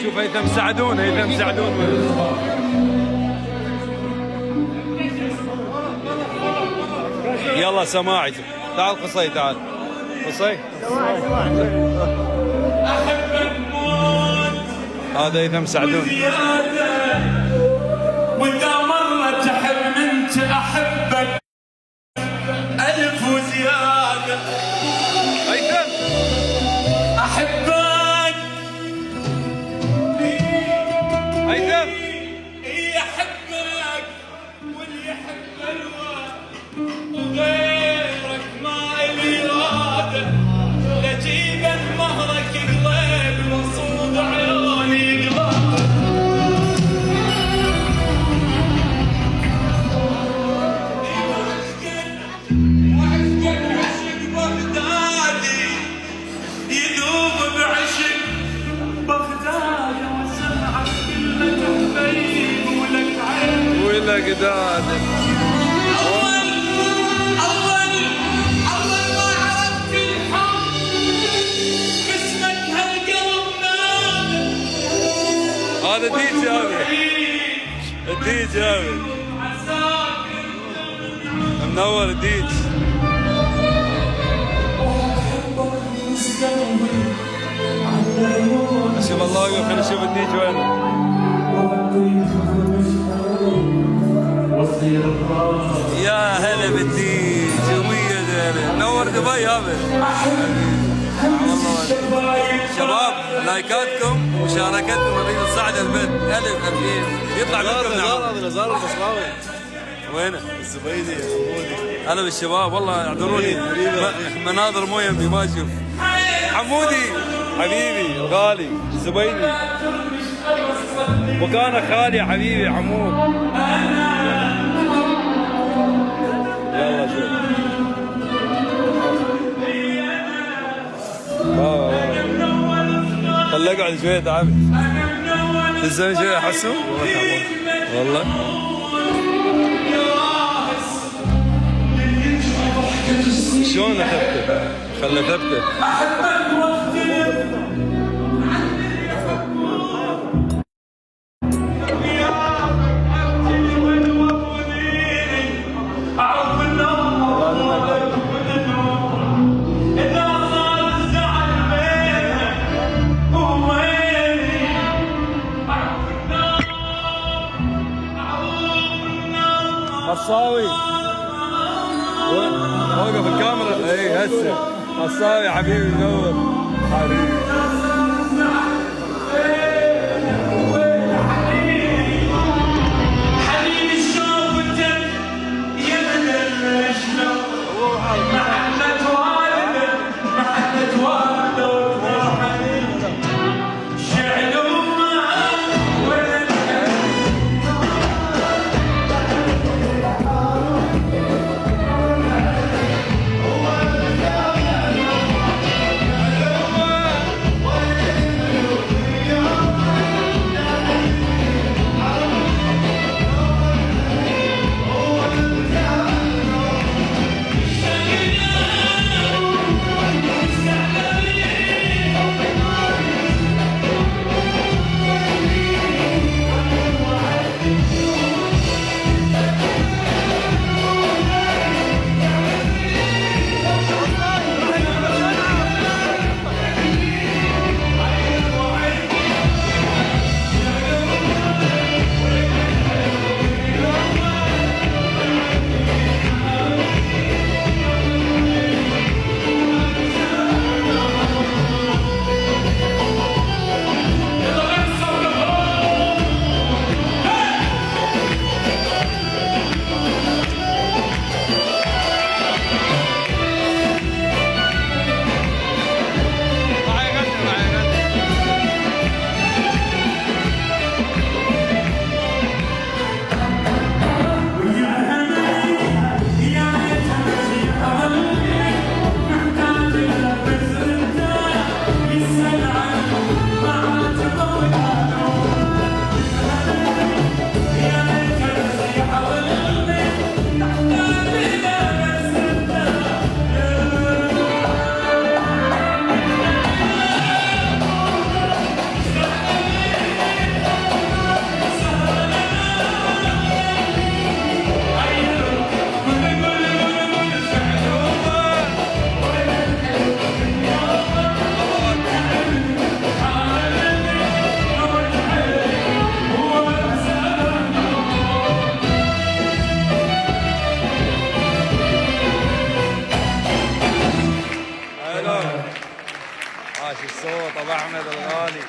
شوف هيثم ساعدون يلا سماعي تعال قصي تعال قصي هذا هيثم ساعدون واذا مرة تحب انت احبك الف وزيادة هيثم احبك هيثم يحبك واللي يحب الواد وغيرك ما الي اراده لجيب مهرك قليب وصوب عيوني قلب وعشقك عشق بغدادي يذوب بعشق بغدادي وسمعك كلمة حبيب ولك عين ولا قداد أول ما عرفت الحب باسمك هالقلب نادى هذا ديجي هذا الديجي هذا منور الديج شوف الله يوفقنا خلينا نشوف الديج وينه يا هلا بالديج يوميا هلا منور دبي هذا شباب لايكاتكم ومشاركتكم الذين صعد البث 1000 2000 يطلع منكم زار البصراوي وينه؟ الزبيدي حمودي هلا بالشباب والله اعذروني مناظر مو يمي ما اشوف حمودي حبيبي الغالي الزبيدي وكان خالي يا حبيبي حمود يلا شوف خلي اقعد شويه تعبت تزين شويه حسوا والله شلون اثبته؟ خلنا اثبته قصاوي وقف الكاميرا اي هسه قصاوي حبيبي منور حبيبي حبيبي شوفتك يا بدل شلون محنة والدك محنة والدك شعلوا معك ولا حلو. ماشي الصوت ابو احمد الغالي.